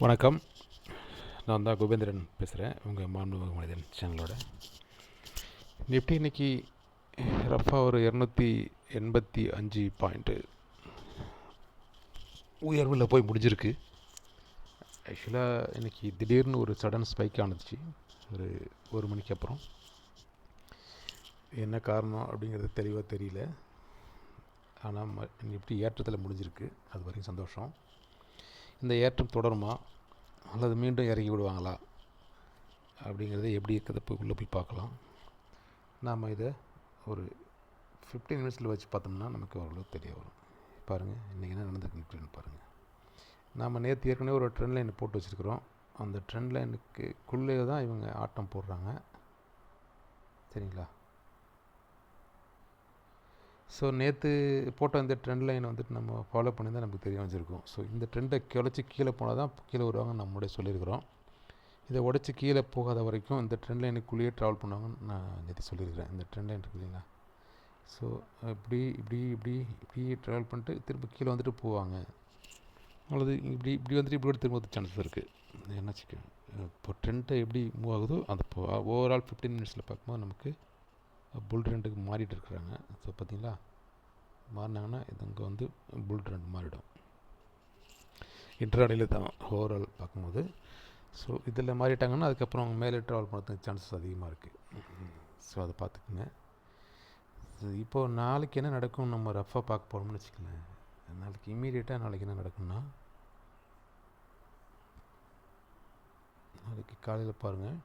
வணக்கம். நான் தான் கோபேந்திரன் பேசுகிறேன், உங்கள் மாண்புமிகு மனிதன் சேனலோட. நிஃப்டி இன்னைக்கு ரஃபாக ஒரு 285 பாயிண்ட்டு உயர்வில் போய் முடிஞ்சிருக்கு. ஆக்சுவலாக இன்றைக்கி திடீர்னு ஒரு சடன் ஸ்பைக் ஆணுச்சு ஒரு மணிக்கு அப்புறம். என்ன காரணம் அப்படிங்கிறது தெளிவாக தெரியல. ஆனால் நிஃப்டி ஏற்றத்தில் முடிஞ்சிருக்கு, அது வரைக்கும் சந்தோஷம். இந்த ஏற்றம் தொடருமா அல்லது மீண்டும் இறங்கி விடுவாங்களா அப்படிங்கிறத எப்படி இருக்கிறத உள்ளே போய் பார்க்கலாம். நாம் இதை ஒரு 15 மினிட்ஸில் வச்சு பார்த்தோம்னா நமக்கு ஓரளவுக்கு தெரிய வரும். பாருங்கள், இன்றைக்கி என்ன நடந்துருக்குன்னு பாருங்கள். நாம் நேற்று ஏற்கனவே ஒரு ட்ரெண்ட் லைன் போட்டு வச்சுருக்குறோம். அந்த ட்ரெண்ட் லைனுக்குள்ளே தான் இவங்க ஆட்டம் போடுறாங்க, சரிங்களா? ஸோ நேற்று போட்ட இந்த ட்ரெண்ட் லைனை வந்துட்டு நம்ம ஃபாலோ பண்ணி தான் நமக்கு தெரிய வச்சுருக்கோம். ஸோ இந்த ட்ரெண்டை குறைச்சி கீழே போனால் தான் கீழே வருவாங்கன்னு நம்மளுடைய சொல்லியிருக்கிறோம். இதை உடச்சி கீழே போகாத வரைக்கும் இந்த ட்ரெண்ட் லைனுக்குள்ளேயே ட்ராவல் பண்ணுவாங்கன்னு நான் நேற்று சொல்லியிருக்கிறேன். இந்த ட்ரெண்ட் லைன் இருக்கு இல்லைங்களா? ஸோ இப்படி இப்படி இப்படி இப்படி ட்ராவல் பண்ணிட்டு திரும்ப கீழே வந்துட்டு போவாங்க, அல்லது இப்படி இப்படி வந்துட்டு இப்படி திரும்ப சான்சஸ் இருக்குது. என்னாச்சுக்கு இப்போ ட்ரெண்டை எப்படி மூவ் ஆகுதோ அந்த ஓவரால் 15 மினிட்ஸில் பார்க்கும்போது நமக்கு புல் ட்ரெண்டுக்கு மாறிட்டு இருக்கிறாங்க. ஸோ பார்த்தீங்களா, மாறினாங்கன்னா இது இங்கே வந்து புல் ட்ரெண்ட் மாறிடும். இன்ட்ராடேயில் தான் ஓவரால் பார்க்கும்போது. ஸோ இதில் மாறிட்டாங்கன்னா அதுக்கப்புறம் அவங்க மேலே ட்ராவல் பண்ணுறதுக்கு சான்சஸ் அதிகமாக இருக்குது. ஸோ அதை பார்த்துக்குங்க. இப்போது நாளைக்கு என்ன நடக்கும் நம்ம ரஃபாக பார்க்க போகிறோம்னு வச்சுக்கலேன். நாளைக்கு இம்மீடியட்டாக நாளைக்கு என்ன நடக்கும்னா, நாளைக்கு காலையில் பாருங்கள்.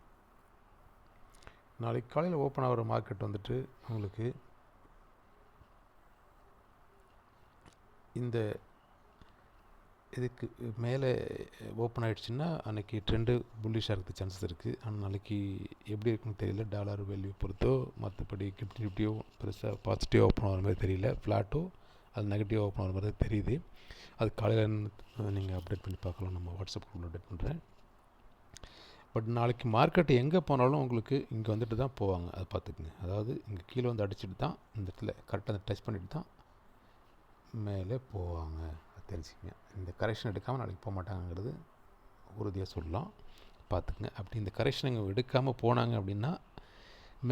நாளைக்கு காலையில் ஓப்பன் ஆகிற மார்க்கெட் வந்துட்டு உங்களுக்கு இந்த இதுக்கு மேலே ஓப்பன் ஆகிடுச்சுன்னா அன்றைக்கி ட்ரெண்டு புல்லிஷாக இருக்கிறது சான்சஸ் இருக்குது. ஆனால் நாளைக்கு எப்படி இருக்குன்னு தெரியல. டாலர் வேல்யூ பொறுத்தோ மற்றபடி நிஃப்டியோ பெருசாக பாசிட்டிவாக ஓப்பன் ஆகிற மாதிரி தெரியல. ஃப்ளாட்டோ அது நெகட்டிவாக ஓப்பன் ஆகிற மாதிரி தெரியுது. அது காலையில் நீங்கள் அப்டேட் பண்ணி பார்க்கலாம், நம்ம வாட்ஸ்அப் குரூப்பில் அப்டேட் பண்ணுறேன். பட் நாளைக்கு மார்க்கெட் எங்கே போனாலும் உங்களுக்கு இங்கே வந்துட்டு தான் போவாங்க, அதை பார்த்துக்குங்க. அதாவது இங்கே கீழே வந்து அடிச்சுட்டு தான் இந்த இடத்துல கரெக்டாக டச் பண்ணிட்டு தான் மேலே போவாங்க, அது தெரிஞ்சுக்கங்க. இந்த கரெக்ஷன் எடுக்காமல் நாளைக்கு போக மாட்டாங்கிறது உறுதியாக சொல்லலாம், பார்த்துக்குங்க. அப்படி இந்த கரெக்ஷன் இங்கே எடுக்காமல் போனாங்க அப்படின்னா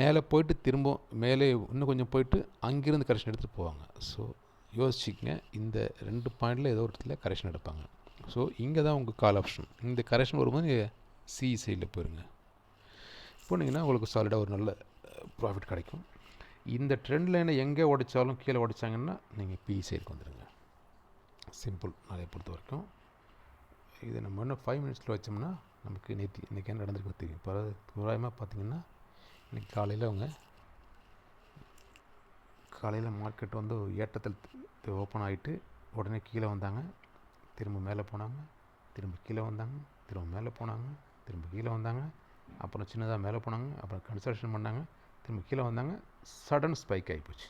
மேலே போயிட்டு திரும்ப மேலே இன்னும் கொஞ்சம் போயிட்டு அங்கேருந்து கரெக்ஷன் எடுத்துகிட்டு போவாங்க. ஸோ யோசிச்சுக்கங்க, இந்த 2 பாயிண்டில் ஏதோ ஒரு இடத்துல கரெக்ஷன் எடுப்பாங்க. ஸோ இங்கே தான் உங்கள் கால் ஆப்ஷன். இந்த கரெக்ஷன் வரும்போது நீங்கள் சி சைடில் போயிருங்க. போனீங்கன்னா உங்களுக்கு சாலிடாக ஒரு நல்ல ப்ராஃபிட் கிடைக்கும். இந்த ட்ரெண்ட் லைனை எங்கே உடைச்சாலும் கீழே உடைச்சாங்கன்னா நீங்கள் பி சைடுக்கு வந்துடுங்க. சிம்பிள். நாளைய பொறுத்த வரைக்கும் இதை நம்ம இன்னும் 5 மினிட்ஸில் வச்சோம்னா நமக்கு இன்றைக்கி என்ன நடந்திருக்கு தெரியும். தோராயமாக பார்த்தீங்கன்னா இன்றைக்கி காலையில் மார்க்கெட் வந்து ஏற்றத்தில் ஓப்பன் ஆகிட்டு உடனே கீழே வந்தாங்க, திரும்ப மேலே போனாங்க, திரும்ப கீழே வந்தாங்க, திரும்ப மேலே போனாங்க, திரும்ப கீழே வந்தாங்க, அப்புறம் சின்னதாக மேலே போனாங்க, அப்புறம் கன்சல்டேஷன் பண்ணாங்க, திரும்ப கீழே வந்தாங்க, சடன் ஸ்பைக் ஆகிப்போச்சு.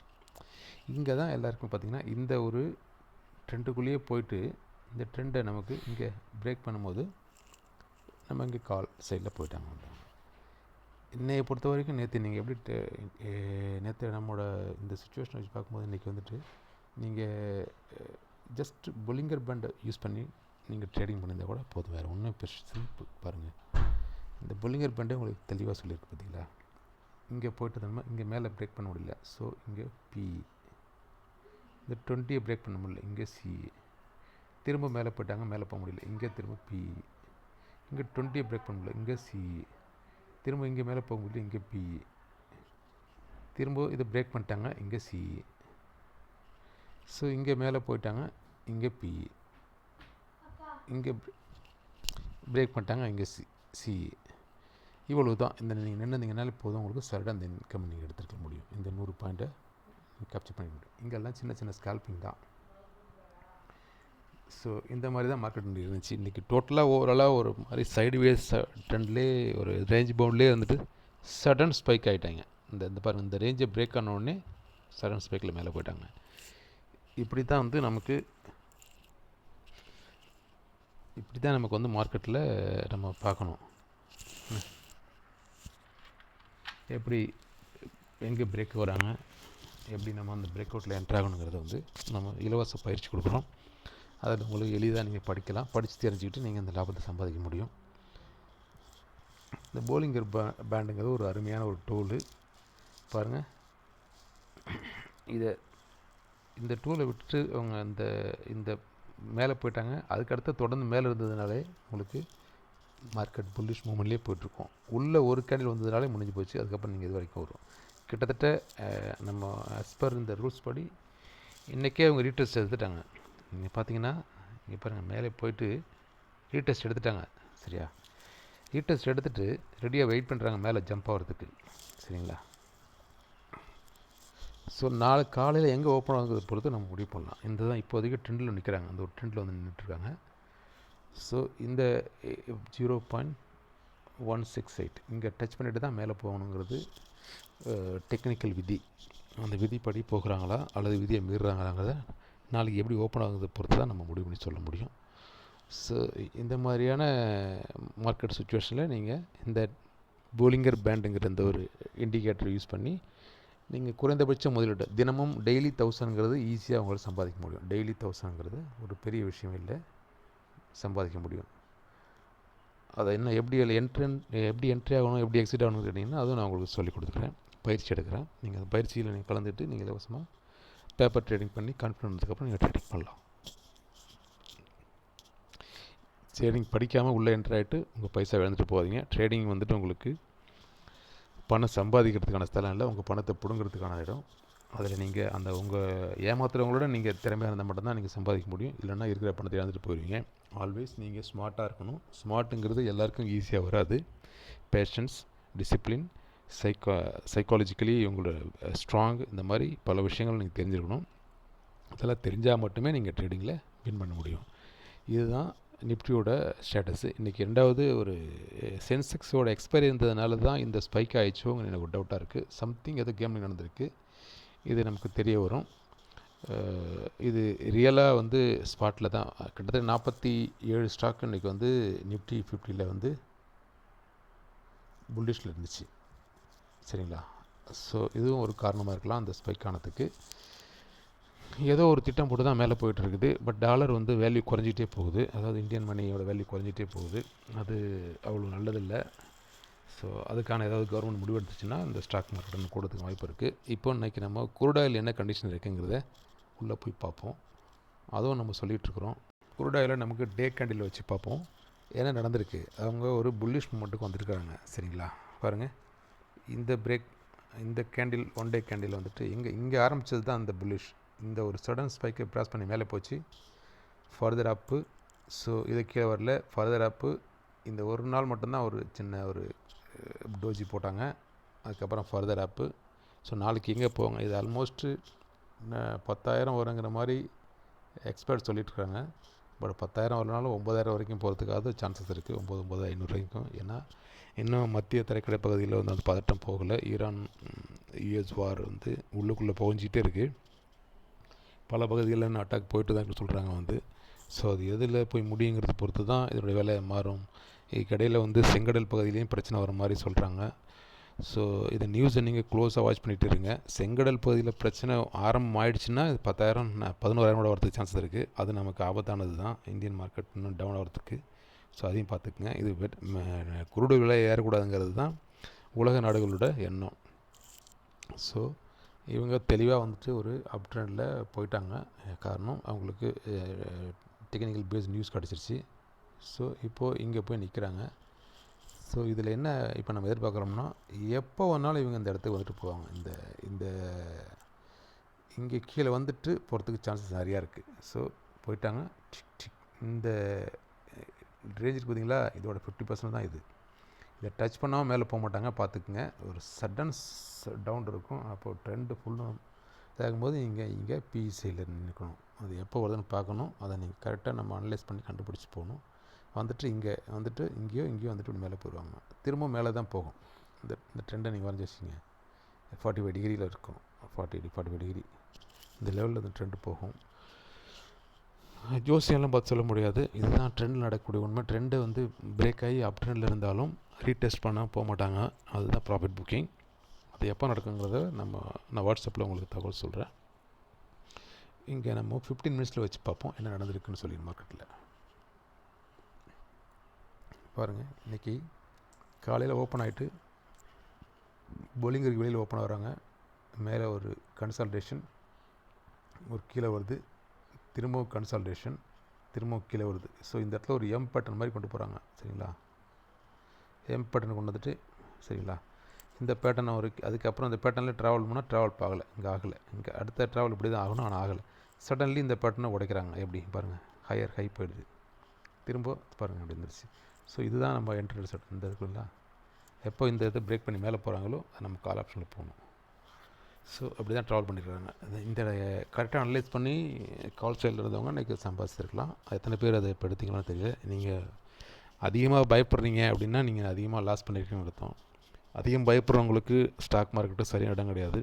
இங்கே தான் எல்லாருக்கும் பார்த்திங்கன்னா இந்த ஒரு ட்ரெண்டுக்குள்ளேயே போயிட்டு இந்த ட்ரெண்டை நமக்கு இங்கே பிரேக் பண்ணும்போது நம்ம இங்கே கால் சைடில் போயிட்டாங்க. இன்னையை பொறுத்த வரைக்கும் நீங்கள் எப்படி நேற்று நம்மளோட இந்த சுச்சுவேஷனை வச்சு பார்க்கும்போது இன்றைக்கி வந்துட்டு நீங்கள் ஜஸ்ட் பொல்லிங்கர் பேண்டை யூஸ் பண்ணி நீங்கள் ட்ரேடிங் பண்ணியிருந்தால் கூட போதும், வேறு ஒன்றும் சிம்பிள். பாருங்கள், இந்த பொல்லிங்கர் பேண்டே உங்களுக்கு தெளிவாக சொல்லியிருக்கு பார்த்தீங்களா. இங்கே போய்ட்டு நம்ம இங்கே மேலே பிரேக் பண்ண முடியல. ஸோ இங்கே பி, இந்த 20 பிரேக் பண்ண முடியல, இங்கே சி, திரும்ப மேலே போயிட்டாங்க, மேலே போக முடியல, இங்கே திரும்ப பி, இங்கே 20 பிரேக் பண்ண முடியல, இங்கே சி, திரும்ப இங்கே மேலே போக முடியல, இங்கே பி, திரும்ப இதை பிரேக் பண்ணிட்டாங்க, இங்கே சி. ஸோ இங்கே மேலே போயிட்டாங்க, இங்கே பி, இங்கே பிரேக் பண்ணிட்டாங்க, இங்கே சி. இவ்வளவு தான். இந்த நீங்கள் நின்றுந்தீங்கனாலே போதும், உங்களுக்கு சரியாக அந்த இன்கம் நீங்கள் எடுத்துருக்க முடியும். இந்த 100 பாயிண்ட்டை கேப்சர் பண்ணிக்க முடியும். இங்கெல்லாம் சின்ன சின்ன ஸ்கேல்பிங் தான். ஸோ இந்த மாதிரி தான் மார்க்கெட் இருந்துச்சு. இன்றைக்கி டோட்டலாக ஓவராலாக ஒரு மாதிரி சைடுவேஸ் ட்ரெண்ட்லேயே ஒரு ரேஞ்ச் பவுண்ட்லேயே வந்துட்டு சடன் ஸ்பைக் ஆகிட்டாங்க. இந்த பாருங்கள், இந்த ரேஞ்சை பிரேக் ஆன உடனே சடன் ஸ்பைக்கில் மேலே போயிட்டாங்க. இப்படி தான் வந்து நமக்கு வந்து மார்க்கெட்டில் நம்ம பார்க்கணும். எப்படி எங்கே பிரேக் வராங்க, எப்படி நம்ம அந்த பிரேக் அவுட்டில் என்ட்ரு ஆகணுங்கிறத வந்து நம்ம இலவச பயிற்சி கொடுக்குறோம். அதில் உங்களுக்கு எளிதாக நீங்கள் படிக்கலாம், படித்து தெரிஞ்சுக்கிட்டு நீங்கள் இந்த லாபத்தை சம்பாதிக்க முடியும். இந்த போலிங்கர் பேண்டுங்கிறது ஒரு அருமையான ஒரு டூலு. பாருங்கள், இந்த டூலை விட்டுட்டு அவங்க இந்த மேலே போயிட்டாங்க. அதுக்கடுத்து தொடர்ந்து மேலே இருந்ததுனாலே உங்களுக்கு மார்க்கெட் புல்லிஷ் மூமெண்ட்லேயே போயிட்டுருக்கோம். உள்ளே ஒரு கேண்டில் வந்ததுனாலே முடிஞ்சு போச்சு. அதுக்கப்புறம் நீங்கள் இது வரைக்கும் வரும். கிட்டத்தட்ட நம்ம ஆஸ் பர் இந்த ரூல்ஸ் படி இன்றைக்கே அவங்க ரீடெஸ்ட் எடுத்துட்டாங்க. நீங்கள் பார்த்தீங்கன்னா இங்கே பாருங்கள், மேலே போயிட்டு ரீடெஸ்ட் எடுத்துட்டாங்க. சரியா, ரீடெஸ்ட் எடுத்துகிட்டு ரெடியாக வெயிட் பண்ணுறாங்க மேலே ஜம்ப் ஆகிறதுக்கு. சரிங்களா, ஸோ நாளை காலையில் எங்கே ஓப்பன் ஆகுங்கிறத பொறுத்து நம்ம முடிவு பண்ணலாம். இந்த தான் இப்போதைக்கு ட்ரெண்டில் நிற்கிறாங்க, அந்த ஒரு ட்ரெண்டில் வந்து நின்றுட்டுருக்காங்க. ஸோ இந்த 0.168 இங்கே டச் பண்ணிவிட்டு தான் மேலே போகணுங்கிறது டெக்னிக்கல் விதி. அந்த விதிப்படி போகிறாங்களா அல்லது விதியை மீறுறாங்களாங்கிறத நாளைக்கு எப்படி ஓப்பன் ஆகுறதை பொறுத்து தான் நம்ம முடிவு பண்ணி சொல்ல முடியும். ஸோ இந்த மாதிரியான மார்க்கெட் சுச்சுவேஷனில் நீங்கள் இந்த போலிங்கர் பேண்டுங்கிற இந்த ஒரு இண்டிகேட்டர் யூஸ் பண்ணி நீங்கள் குறைந்தபட்ச முதலீடு தினமும் டெய்லி 1000ங்கிறது ஈஸியாக அவங்களால சம்பாதிக்க முடியும். டெய்லி 1000ங்கிறது ஒரு பெரிய விஷயம் இல்லை, சம்பாதிக்க முடியும். அதை என்ன எப்படி என்ட்ரி ஆகணும், எப்படி எக்ஸிட் ஆகணும்னு கேட்டிங்கன்னா அதுவும் நான் உங்களுக்கு சொல்லிக் கொடுத்துக்கிறேன், பயிற்சி எடுக்கிறேன். நீங்கள் அந்த பயிற்சியில் நீங்கள் கலந்துட்டு நீங்கள் இலவசமாக பேப்பர் ட்ரேடிங் பண்ணி கான்ஃபிடன்ட் வந்ததுக்கப்புறம் நீங்கள் ட்ரேடிங் பண்ணலாம். ட்ரேடிங் படிக்காமல் உள்ளே என்ட்ரி ஆகிட்டு உங்கள் பைசா இழந்துட்டு போகாதீங்க. ட்ரேடிங் வந்துட்டு உங்களுக்கு பணம் சம்பாதிக்கிறதுக்கான ஸ்தலம் இல்லை, உங்கள் பணத்தை பிடுங்கிறதுக்கான இடம். அதில் நீங்கள் அந்த உங்கள் ஏமாத்துறவங்களோட நீங்கள் திறமையாக இருந்தால் மட்டும்தான் நீங்கள் சம்பாதிக்க முடியும். இல்லைன்னா இருக்கிற பணத்தை இழந்துட்டு போயிடுவீங்க. ஆல்வேஸ் நீங்கள் ஸ்மார்ட்டாக இருக்கணும். ஸ்மார்ட்டுங்கிறது எல்லாருக்கும் ஈஸியாக வராது. பேஷன்ஸ், டிசிப்ளின், சைக்காலஜிக்கலி உங்களோட ஸ்ட்ராங், இந்த மாதிரி பல விஷயங்கள் நீங்கள் தெரிஞ்சுக்கணும். அதெல்லாம் தெரிஞ்சால் மட்டுமே நீங்கள் ட்ரேடிங்கில் வின் பண்ண முடியும். இதுதான் நிஃப்டியோட ஸ்டேட்டஸு. இன்றைக்கி ரெண்டாவது ஒரு சென்செக்ஸோட எக்ஸ்பைரி இருந்ததுனால தான் இந்த ஸ்பைக் ஆகிடுச்சோங்க எனக்கு ஒரு டவுட்டாக இருக்குது. சம்திங் எதோ கேமிங் நடந்திருக்கு, இது நமக்கு தெரிய வரும். இது ரியலாக வந்து ஸ்பாட்டில் தான் கிட்டத்தட்ட 47 ஸ்டாக் இன்றைக்கி வந்து நிஃப்டி 50ல் வந்து புல்லிஷில் இருந்துச்சு. சரிங்களா, ஸோ இதுவும் ஒரு காரணமாக இருக்கலாம் அந்த ஸ்பைக் ஆனதுக்கு. ஏதோ ஒரு திட்டம் போட்டு தான் மேலே போயிட்டு இருக்குது. பட் டாலர் வந்து வேல்யூ குறைஞ்சிட்டே போகுது, அதாவது இந்தியன் மணியோட வேல்யூ குறைஞ்சிட்டே போகுது. அது அவ்வளோ நல்லதில்லை. ஸோ அதுக்கான ஏதாவது கவர்மெண்ட் முடிவு எடுத்துச்சுன்னா இந்த ஸ்டாக் மார்க்கெட் கூடத்துக்கு வாய்ப்பு இருக்குது. இப்போ இன்றைக்கி நம்ம குரூட் ஆயில் என்ன கண்டிஷன் இருக்குங்கிறத உள்ளே போய் பார்ப்போம். அதுவும் நம்ம சொல்லிகிட்ருக்குறோம். குரூட் ஆயிலை நமக்கு டே கேண்டில் வச்சு பார்ப்போம் என்ன நடந்திருக்கு. அவங்க ஒரு புல்லிஷ் மூமெண்ட்டுக்கு வந்திருக்காங்க. சரிங்களா, பாருங்கள், இந்த கேண்டில் 1 டே கேண்டில் வந்துட்டு இங்கே ஆரம்பித்தது தான் அந்த புல்லிஷ். இந்த ஒரு சடன் ஸ்பைக்கை ப்ராஸ் பண்ணி மேலே போச்சு, ஃபர்தர் அப்பு. ஸோ இது கீழே வரல, ஃபர்தர் அப்பு. இந்த ஒரு நாள் மட்டும்தான் ஒரு சின்ன ஒரு டோஜி போட்டாங்க, அதுக்கப்புறம் ஃபர்தர் அப்பு. ஸோ நாளைக்கு எங்கே போவாங்க, இது ஆல்மோஸ்ட்டு 10,000 வருங்கிற மாதிரி எக்ஸ்பர்ட் சொல்லிட்டுருக்காங்க. பட் 10,000 வரனாலும் 9,000 வரைக்கும் போகிறதுக்காவது சான்சஸ் இருக்குது, 9,500 வரைக்கும். ஏன்னா இன்னும் மத்திய தரைக்கடை பகுதியில் வந்து அந்த பதட்டம் போகலை. ஈரான் யுஎஸ் வார் வந்து உள்ளுக்குள்ளே புகஞ்சிக்கிட்டே இருக்குது. பல பகுதிகளில் இன்னும் அட்டாக் போயிட்டு தான் சொல்கிறாங்க வந்து. ஸோ அது எதில் போய் முடியுங்கிறத பொறுத்து தான் இதனுடைய வேலை மாறும். இதுக்கடையில் வந்து செங்கடல் பகுதியிலையும் பிரச்சனை வர மாதிரி சொல்கிறாங்க. ஸோ இந்த நியூஸை நீங்கள் க்ளோஸாக வாட்ச் பண்ணிகிட்டு இருங்க. செங்கடல் பகுதியில் பிரச்சனை ஆரம்பம் ஆகிடுச்சுன்னா 10,000 11,000 வரதுக்கு சான்சஸ் இருக்குது. அது நமக்கு ஆபத்தானது தான், இந்தியன் மார்க்கெட் இன்னும் டவுன் ஆகிறதுக்கு. ஸோ அதையும் பார்த்துக்குங்க. இது குருடு விலை ஏறக்கூடாதுங்கிறது தான் உலக நாடுகளோட எண்ணம். ஸோ இவங்க தெளிவாக வந்துட்டு ஒரு அப் ட்ரெண்டில் போயிட்டாங்க. காரணம் அவங்களுக்கு டெக்னிக்கல் பேஸ் நியூஸ் கிடச்சிருச்சு. ஸோ இப்போது இங்கே போய் நிற்கிறாங்க. ஸோ இதில் என்ன இப்போ நம்ம எதிர்பார்க்குறோம்னா, எப்போ வேணாலும் இவங்க இந்த இடத்துக்கு வந்துட்டு போவாங்க. இந்த இங்கே கீழே வந்துட்டு போகிறதுக்கு சான்சஸ் நிறையா இருக்குது. ஸோ போயிட்டாங்க. இந்த ரேஞ்சுக்கு பார்த்தீங்களா, இதோட 50% தான் இது. இதை டச் பண்ணாமல் மேலே போக மாட்டாங்க, பார்த்துக்குங்க. ஒரு சடன் டவுன் இருக்கும். அப்போது ட்ரெண்டு ஃபுல்லும் இதாகும்போது இங்கே பிஇசியில் நிற்கணும். அது எப்போ வருதுன்னு பார்க்கணும். அதை நீங்கள் கரெக்டாக நம்ம அனலைஸ் பண்ணி கண்டுபிடிச்சி போகணும். வந்துட்டு இங்கே வந்துட்டு இங்கேயோ வந்துட்டு மேலே போயிடுவாங்க. திரும்ப மேலே தான் போகும். இந்த ட்ரெண்டை நீங்கள் வரைஞ்சி வச்சிங்க, 45 டிகிரியில் இருக்கும். 45 டிகிரி இந்த லெவலில் இந்த ட்ரெண்டு போகும். ஜோசியெல்லாம் பார்த்து சொல்ல முடியாது, இதுதான் ட்ரெண்டில் நடக்கக்கூடிய உண்மை. ட்ரெண்டு வந்து பிரேக் ஆகி அப் ட்ரெண்டில் இருந்தாலும் ரீடெஸ்ட் பண்ண போக மாட்டாங்க. அதுதான் ப்ராஃபிட் புக்கிங். அது எப்போ நடக்குங்கிறத நான் வாட்ஸ்அப்பில் உங்களுக்கு தகவல் சொல்கிறேன். இங்கே நம்ம 15 மினிட்ஸில் வச்சு பார்ப்போம் என்ன நடந்திருக்குன்னு சொல்லி மார்க்கெட்டில். பாருங்கள், இன்றைக்கி காலையில் ஓப்பன் ஆகிட்டு பொலிங்கருக்கு வெளியில் ஓப்பன் ஆகிறாங்க. மேலே ஒரு கன்சால்டேஷன், ஒரு கீழே வருது, திரும்பவும் கன்சால்டேஷன், திரும்பவும் கீழே வருது. ஸோ இந்த இடத்துல ஒரு எம் பேட்டர்ன் மாதிரி கொண்டு போகிறாங்க. சரிங்களா, எம் பேட்டர்ன் கொண்டு வந்துட்டு, சரிங்களா, இந்த பேட்டர்ன் அதுக்கப்புறம் இந்த பேட்டர்னில் ட்ராவல் பண்ணால் ட்ராவல் ஆகலை, இங்கே ஆகலை, இங்கே அடுத்த ட்ராவல் இப்படி தான் ஆகணும், ஆனால் ஆகலை. சடன்லி இந்த பேட்டர்னை உடைக்கிறாங்க. எப்படி பாருங்கள், ஹையர் ஹை போயிடுது, திரும்ப பாருங்கள் அப்படி இருந்துருச்சு. ஸோ இதுதான் நம்ம என்ட்ரி செட். இந்த இருக்குங்களா, எப்போ இந்த இதை பிரேக் பண்ணி மேலே போகிறாங்களோ அது நம்ம கால் ஆப்ஷனில் போகணும். ஸோ அப்படி தான் ட்ராவல் பண்ணியிருக்காங்க. இந்த கரெக்டாக அனலைஸ் பண்ணி கால் சைடில் இருந்தவங்க இன்றைக்கி சம்பாதிச்சிருக்கலாம். எத்தனை பேர் அதை இப்போ எடுத்தீங்களான்னு தெரியல. நீங்கள் அதிகமாக பயப்படுறீங்க அப்படின்னா நீங்கள் அதிகமாக லாஸ் பண்ணியிருக்கீங்கன்னு அர்த்தம். அதிகம் பயப்படுறவங்களுக்கு ஸ்டாக் மார்க்கெட்டு சரியான இடம் கிடையாது.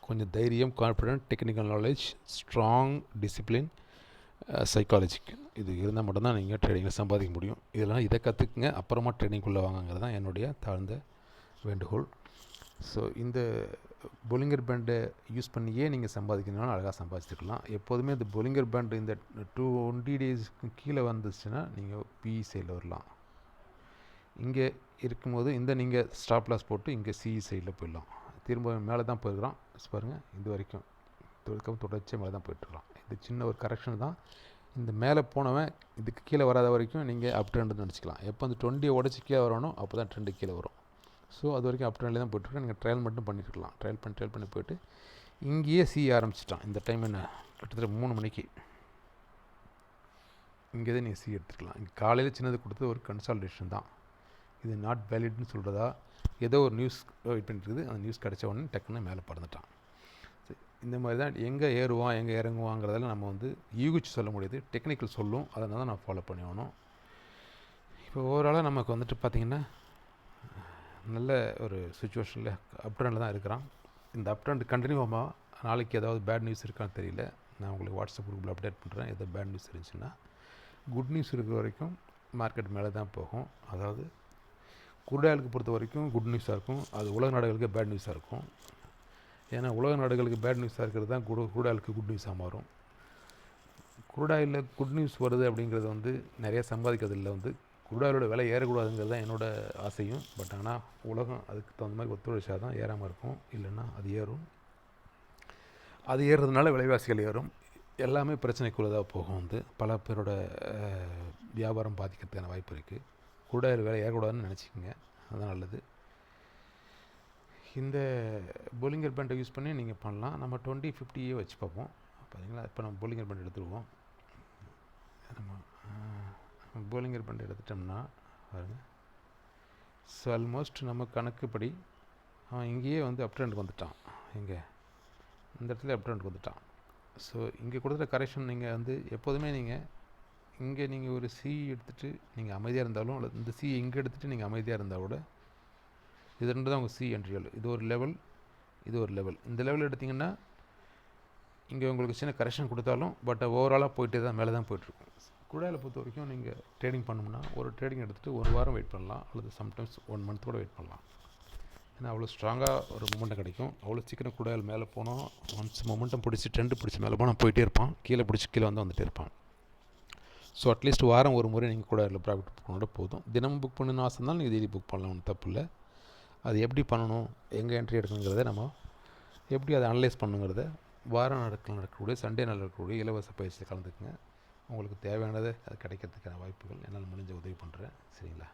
கொஞ்சம் தைரியம், confident, technical knowledge, strong discipline, psychologic, இது இருந்தால் மட்டும்தான் நீங்கள் ட்ரேடிங்கில் சம்பாதிக்க முடியும். இதெல்லாம் இதை கற்றுக்குங்க, அப்புறமா ட்ரேடிங்குள்ளே வாங்கங்கிறது தான் என்னுடைய தாழ்ந்த வேண்டுகோள். ஸோ இந்த பொலிங்கர் பேண்டை யூஸ் பண்ணியே நீங்கள் சம்பாதிக்கணும்னாலும் அழகாக சம்பாதிச்சுக்கலாம். எப்போதுமே இந்த பொலிங்கர் பேண்டு இந்த 20 டேஸ்க்கு கீழே வந்துச்சுன்னா நீங்கள் பிஇ சைடில் வரலாம். இங்கே இருக்கும்போது இந்த நீங்கள் ஸ்டாப் லாஸ் போட்டு இங்கே சிஇ சைடில் போயிடலாம். திரும்ப மேலே தான் போயிருக்கிறான் பாருங்கள், இது வரைக்கும் தொடர்ச்சியாக மேலே தான் போயிட்டுருக்கலாம். இது சின்ன ஒரு கரெக்ஷன் தான். இந்த மேலே போனவன் இதுக்கு கீழே வராத வரைக்கும் நீங்கள் அப் ட்ரெண்டுன்னு நினச்சிக்கலாம். எப்போ அந்த 20 உடச்சி கீழே வரணும் அப்போ தான் ட்ரெண்டு கீழே வரும். ஸோ அது வரைக்கும் அப் ட்ரெண்ட்லேயே தான் போய்ட்டுருக்கேன். நீங்கள் ட்ரையல் மட்டும் பண்ணிட்டுருக்கலாம். ட்ரையல் பண்ணி போய்ட்டு இங்கேயே ஆரம்பிச்சிட்டான். இந்த டைம் என்ன கிட்டத்தட்ட 3 மணிக்கு இங்கே தான் நீங்கள் எடுத்துக்கலாம். இங்கே காலையில் சின்னது கொடுத்தது ஒரு கன்சால்டேஷன் தான். இது நாட் வேலிட்னு சொல்கிறதா ஏதோ ஒரு நியூஸ் வெயிட் பண்ணிட்டுருக்குது. அந்த நியூஸ் கிடச்ச உடனே டக்குன்னு மேலே பறந்துட்டான். இந்த மாதிரி தான் எங்கே ஏறுவான் எங்கே இறங்குவாங்கிறதெல்லாம் நம்ம யூகிச்சு சொல்ல முடியாது. டெக்னிக்கல் சொல்லும், அதனால தான் நான் ஃபாலோ பண்ணி ஆகணும். இப்போ ஓவராலாக நமக்கு பார்த்திங்கன்னா நல்ல ஒரு சுச்சுவேஷனில் அப் ட்ரெண்டில் தான் இருக்கிறான். இந்த அப் ட்ரெண்ட் கண்டினியூ ஆகாமல் நாளைக்கு ஏதாவது பேட் நியூஸ் இருக்கான்னு தெரியல. நான் உங்களுக்கு வாட்ஸ்அப் குரூப்பில் அப்டேட் பண்ணுறேன். எதாவது பேட் நியூஸ் இருந்துச்சுன்னா. குட் நியூஸ் இருக்கிற வரைக்கும் மார்க்கெட் மேலே தான் போகும். அதாவது குருடாலுக்கு பொறுத்த வரைக்கும் குட் நியூஸாக இருக்கும், அது உலக நாடுகளுக்கு பேட் நியூஸாக இருக்கும். ஏன்னா உலக நாடுகளுக்கு பேட் நியூஸாக இருக்கிறது தான் குருடாலுக்கு குட் நியூஸாக மாறும். குருடாயில் குட் நியூஸ் வருது அப்படிங்கிறது நிறைய சம்பாதிக்கிறதுல குருடாயோட விலை ஏறக்கூடாதுங்கிறது தான் என்னோடய ஆசையும். பட் ஆனால் உலகம் அதுக்கு தகுந்த மாதிரி ஒத்துழைச்சா தான் ஏறாமல் இருக்கும், இல்லைன்னா அது ஏறும். அது ஏறுறதுனால விலைவாசிகள் ஏறும். எல்லாமே பிரச்சனைக்குள்ளதாக போகும். பல பேரோட வியாபாரம் பாதிக்கிறதுக்கான வாய்ப்பு இருக்குது. குருடாயில் விலை ஏறக்கூடாதுன்னு நினச்சிக்கோங்க, அதுதான் நல்லது. இந்த பொலிங்கர் பேண்டை யூஸ் பண்ணி நீங்கள் பண்ணலாம். நம்ம 20-50 வச்சு பார்ப்போம். பார்த்தீங்களா, இப்போ நம்ம பொலிங்கர் பேண்ட் எடுத்துருவோம். நம்ம பொலிங்கர் பேண்ட் எடுத்துட்டோம்னா பாருங்கள், ஸோ ஆல்மோஸ்ட் நம்ம கணக்குப்படி அவன் இங்கேயே அப் ட்ரெண்டுக்கு வந்துட்டான். இங்கே இந்த இடத்துல அப் ட்ரெண்டுக்கு வந்துட்டான். ஸோ இங்கே கொடுத்துட்ட கரெக்ஷன் நீங்கள் எப்போதுமே இங்கே நீங்கள் ஒரு சி எடுத்துகிட்டு நீங்கள் அமைதியாக இருந்தாலும், அல்லது இந்த சி இங்கே எடுத்துகிட்டு நீங்கள் அமைதியாக இருந்தால் கூட இது ரெண்டு தான் உங்கள் சி என்ட்ரிகள். இது ஒரு லெவல், இது ஒரு லெவல். இந்த லெவல் எடுத்திங்கன்னா இங்கே உங்களுக்கு சின்ன கரெக்ஷன் கொடுத்தாலும் பட் ஓவராலாக போயிட்டே தான் மேலே தான் போய்ட்டுருக்கும். குடாயில் பொறுத்த வரைக்கும் நீங்கள் ட்ரேடிங் பண்ணணும்னா ஒரு ட்ரேடிங் எடுத்துகிட்டு 1 வாரம் வெயிட் பண்ணலாம், அல்லது சம்டைம்ஸ் 1 மந்த் கூட வெயிட் பண்ணலாம். ஏன்னா அவ்வளோ ஸ்ட்ராங்காக ஒரு மொமெண்டம் கிடைக்கும். அவ்வளோ சீக்கிரம் குடாயில் மேலே போனோம், ஒன்ஸ் மொமெண்டம் பிடிச்சி ட்ரெண்டு பிடிச்சி மேலே போனால் போயிட்டே இருப்பான், கீழே பிடிச்சி கீழே வந்துட்டே இருப்பான். ஸோ அட்லீஸ்ட் வாரம் ஒரு முறை நீங்கள் குடாயில் ப்ராஃபிட் புக் பண்ணோட போதும். தினமும் புக் பண்ணணும்னு ஆசை இருந்தாலும் நீங்கள் டெய்லி புக் பண்ணலாம், ஒன்றும் தப்பு இல்லை. அது எப்படி பண்ணணும், எங்கே என்ட்ரி எடுக்கணுங்கிறத நம்ம எப்படி அதை அனலைஸ் பண்ணுங்கிறத வாரம் நடக்கக்கூடிய சண்டே நடக்கக்கூடிய இலவச பயிற்சியில் கலந்துக்குங்க. உங்களுக்கு தேவையானதை அது கிடைக்கிறதுக்கான வாய்ப்புகள் என்னால் முடிஞ்ச உதவி பண்ணுறேன். சரிங்களா?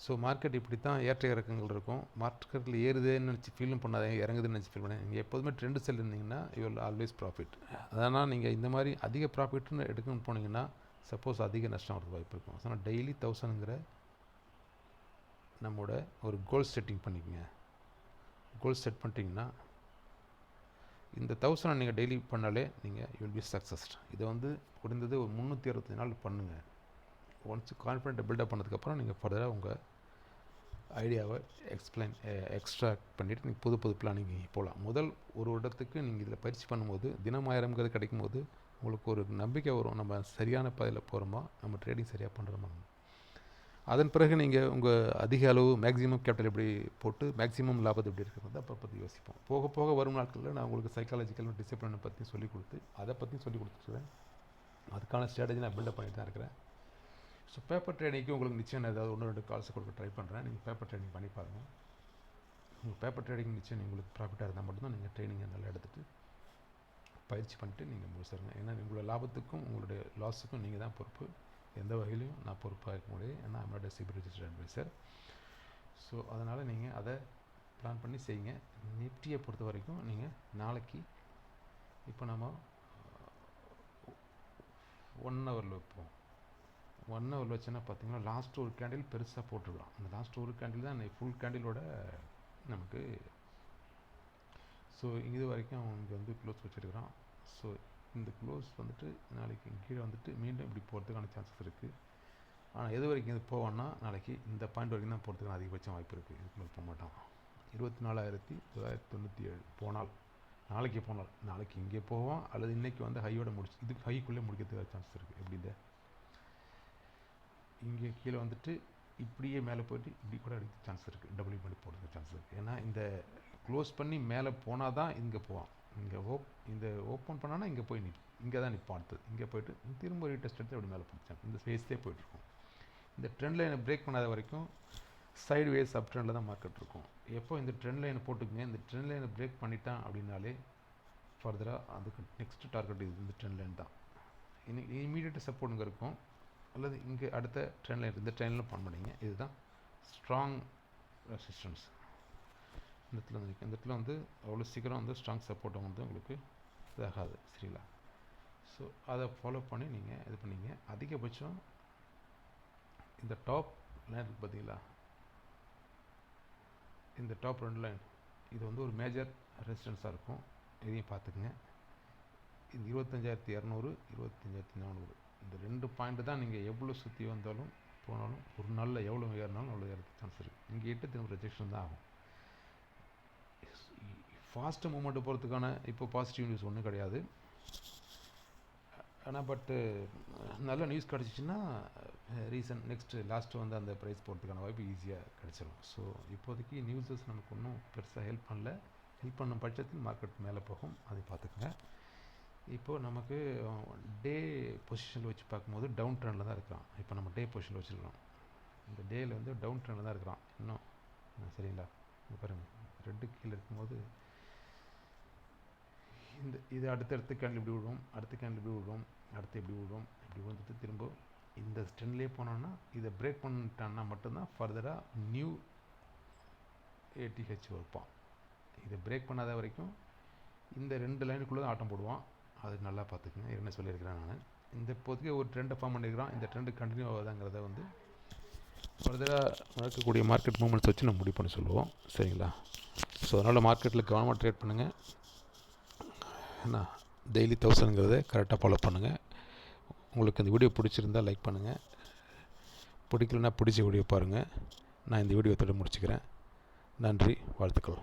ஸோ மார்க்கெட் இப்படி தான் ஏற்ற இறக்கங்கள் இருக்கும். மார்க்கெட்டில் ஏறுதுன்னு நினச்சி ஃபீலும் பண்ணாதீங்க, இறங்குதுன்னு நினச்சி ஃபீல் பண்ணாங்க. நீங்கள் எப்போதுமே ட்ரெண்டு செல் இருந்தீங்கன்னா யூ வில் ஆல்வேஸ் ப்ராஃபிட். அதனால் நீங்கள் இந்த மாதிரி அதிக ப்ராஃபிட்னு எடுக்கணும்னு போனீங்கன்னா சப்போஸ் அதிக நஷ்டம் வரது வாய்ப்பு இருக்கும். ஸோ டெய்லி 1000ங்கிற நம்மளோட ஒரு கோல் செட்டிங் பண்ணிக்கோங்க. கோல் செட் பண்ணிட்டீங்கன்னா இந்த 1000 நீங்கள் டெய்லி பண்ணாலே நீங்கள் யூ வில் பி சக்ஸஸ்ட். இதை முடிந்தது ஒரு 365 நாள் பண்ணுங்கள். ஒன்ஸ் கான்ஃபிடென்ட்டை பில்டப் பண்ணதுக்கப்புறம் நீங்கள் ஃபர்தராக உங்கள் ஐடியாவை எக்ஸ்ட்ராக்ட் பண்ணிவிட்டு நீங்கள் புது பிளானிங் போகலாம். முதல் ஒரு வருடத்துக்கு நீங்கள் இதில் பயிற்சி பண்ணும்போது தினம் 1000ங்கிறது கிடைக்கும்போது உங்களுக்கு ஒரு நம்பிக்கை வரும், நம்ம சரியான பாதையில் போகிறோமா, நம்ம ட்ரேடிங் சரியாக பண்ணுறோமா. அதன் பிறகு நீங்கள் உங்கள் அதிக அளவு மேக்ஸிமம் கேபிட்டல் எப்படி போட்டு மேக்ஸிமம் லாபத்தை எப்படி இருக்கிறது அப்போ பற்றி யோசிப்போம். போக போக வரும் நாட்களில் நான் உங்களுக்கு சைக்காலஜிக்கல் டிசிப்ளினை பற்றி சொல்லிக் கொடுத்து அதை பற்றியும் சொல்லிக் கொடுத்துருவேன். அதுக்கான ஸ்ட்ராட்டஜி நான் பில்டப் பண்ணிட்டு தான் இருக்கிறேன். ஸோ பேப்பர் ட்ரேடிங்க்கு உங்களுக்கு நிச்சயம் நான் ஏதாவது 1-2 கால்ஸ் கொடுக்க ட்ரை பண்ணுறேன். நீங்கள் பேப்பர் ட்ரேடிங் பண்ணி பாருங்கள். உங்கள் பேப்பர் ட்ரேடிங் நிச்சயம் உங்களுக்கு ப்ராஃபிட்டாக இருந்தால் மட்டும்தான் நீங்கள் ட்ரைனிங்கை நல்லா எடுத்துகிட்டு பயிற்சி பண்ணிட்டு நீங்கள் முடிச்சிருங்க. ஏன்னா உங்களோட லாபத்துக்கும் உங்களுடைய லாஸுக்கும் நீங்கள் தான் பொறுப்பு. எந்த வகையிலையும் நான் பொறுப்பாக இருக்க முடியாது. ஏன்னா நம்மளோட சிபி ரிஜிஸ்டர்ட் அட்வைசர். ஸோ அதனால் நீங்கள் அதை பிளான் பண்ணி செய்யுங்க. நிஃப்டியை பொறுத்த வரைக்கும் நீங்கள் நாளைக்கு இப்போ நம்ம 1 ஹவரில் வைப்போம். 1 ஹவரில் வச்சோன்னா பார்த்தீங்கன்னா லாஸ்ட் ஒரு கேண்டில் பெருசாக போட்டிருக்கிறோம். அந்த லாஸ்ட் ஒரு கேண்டில் தான் ஃபுல் கேண்டிலோட நமக்கு. ஸோ இது வரைக்கும் இங்கே வந்து க்ளோஸ் வச்சுருக்கிறோம். ஸோ இந்த க்ளோஸ் வந்துட்டு நாளைக்கு கீழே வந்துட்டு மீண்டும் இப்படி போகிறதுக்கான சான்சஸ் இருக்குது. ஆனால் எது வரைக்கும் இது போவோன்னா நாளைக்கு இந்த பாயிண்ட் வரைக்கும் தான் போகிறதுக்கான அதிகபட்சம் வாய்ப்பு இருக்குது. இதுக்கு மேலே போக மாட்டோம். 24,997 போனால் நாளைக்கு போனால் நாளைக்கு இங்கே போவோம் அல்லது இன்றைக்கி வந்து ஹையோட முடிச்சு இதுக்கு ஹைக்குள்ளே முடிக்கிறதுக்கான சான்சஸ் இருக்குது. எப்படி இந்த இங்கே கீழே வந்துட்டு இப்படியே மேலே போய்ட்டு இப்படி கூட அடிக்க சான்ஸ் இருக்குது. டபுள் பண்ணி போகிறதுக்கு சான்ஸ் இருக்குது. ஏன்னா இந்த க்ளோஸ் பண்ணி மேலே போனால் தான் இங்கே போவான். இந்த ஓப்பன் பண்ணான்னா இங்கே போய் இங்கே தான் நிற்பான். அடுத்தது இங்கே போய்ட்டு திரும்ப ரீடெஸ்ட் எடுத்து அப்படி மேலே போச்சான். இந்த ஃபேஸ்லேயே போய்ட்டுருக்கும். இந்த ட்ரெண்ட் லைனை பிரேக் பண்ணாத வரைக்கும் சைடு வேஸ் அப் ட்ரெண்டில் தான் மார்க்கெட் இருக்கும். எப்போ இந்த ட்ரெண்ட் லைனை போட்டுக்குங்க. இந்த ட்ரெண்ட் லைனை பிரேக் பண்ணிட்டான் அப்படின்னாலே ஃபர்தராக அதுக்கு நெக்ஸ்ட் டார்கெட் இது இந்த ட்ரெண்ட் லைன் தான். இன்னைக்கு இமீடியட் சப்போர்ட் இங்கே இருக்கும் அல்லது இங்கே அடுத்த ட்ரெண்ட் லைன் இந்த ட்ரெண்டில் பண்ண முடியுங்க. இதுதான் ஸ்ட்ராங் ரெசிஸ்டன்ஸ். இந்த இடத்துல வந்து அவ்வளோ சீக்கிரம் வந்து ஸ்ட்ராங் சப்போர்ட்டை வந்து உங்களுக்கு இதாகாது. சரிங்களா? ஸோ அதை ஃபாலோ பண்ணி நீங்கள் இது பண்ணிங்க. அதிகபட்சம் இந்த டாப் லைன் இருக்குது பார்த்தீங்களா, இந்த டாப் 2 லைன் இது வந்து ஒரு மேஜர் ரெசிஸ்டன்ஸாக இருக்கும். இதையும் பார்த்துக்குங்க. இந்த 25,200 25,400 இந்த 2 பாயிண்ட்டு தான் நீங்கள் எவ்வளோ சுற்றி வந்தாலும் போனாலும் ஒரு நாளில் எவ்வளோ ஏறினாலும் அவ்வளோ ஏறதுக்கு சான்ஸ் இருக்குது. இங்கே 8 திரும்ப ரிஜெக்ஷன் தான் ஆகும். ஃபாஸ்ட்டு மூமெண்ட்டு போகிறதுக்கான இப்போ பாசிட்டிவ் நியூஸ் ஒன்றும் கிடையாது. ஆனால் பட்டு நல்ல நியூஸ் கிடச்சிச்சின்னா லாஸ்ட்டு வந்து அந்த ப்ரைஸ் போகிறதுக்கான வாய்ப்பு ஈஸியாக கிடச்சிடும். ஸோ இப்போதைக்கு நியூஸஸ் நமக்கு ஒன்றும் பெருசாக ஹெல்ப் பண்ணல. ஹெல்ப் பண்ணும் பட்சத்தில் மார்க்கெட் மேலே போகும். அதை பார்த்துக்குங்க. இப்போது நமக்கு டே பொசிஷனில் வச்சு பார்க்கும்போது டவுன் ட்ரெண்டில் தான் இருக்கிறோம். இப்போ நம்ம டே பொசிஷனில் வச்சுருக்கிறோம். இந்த டேயில் வந்து டவுன் ட்ரெண்டில் தான் இருக்கிறோம் இன்னும். சரிங்களா? இங்கே பாருங்கள், ரெட்டு கீழே இருக்கும்போது இது அடுத்தடுத்து கேண்டில் இப்படி விடுவோம், அடுத்த கேண்டில் இப்படி விடுவோம், அடுத்து எப்படி விடுவோம், இப்படி வந்துட்டு திரும்ப இந்த ட்ரெண்ட்லேயே போனோன்னா இதை பிரேக் பண்ணிட்டான்னா மட்டும்தான் ஃபர்தராக நியூ ஏடிஹெச் வைப்பான். இதை பிரேக் பண்ணாத வரைக்கும் இந்த 2 லைனுக்குள்ளே தான் ஆட்டம் போடுவான். அது நல்லா பார்த்துக்குங்க. என்ன சொல்லியிருக்கிறேன் நான். இந்த இப்போதைக்கு ஒரு ட்ரெண்டை ஃபார்ம் பண்ணியிருக்கிறான். இந்த ட்ரெண்டு கண்டினியூ ஆகுதாங்கிறத வந்து ஃபர்தராக நடக்கக்கூடிய மார்க்கெட் மூமெண்ட்ஸ் வச்சு நம்ம முடிவு பண்ணி சொல்லுவோம். சரிங்களா? ஸோ அதனால் மார்க்கெட்டில் கவனமாக ட்ரேட் பண்ணுங்கள். என்ன டெய்லி 1000ங்கிறத கரெக்டாக ஃபாலோ பண்ணுங்கள். உங்களுக்கு இந்த வீடியோ பிடிச்சிருந்தால் லைக் பண்ணுங்கள். பிடிக்கலன்னா பிடிச்ச வீடியோ பாருங்கள். நான் இந்த வீடியோத்தோடு முடிச்சுக்கிறேன். நன்றி, வாழ்த்துக்கள்.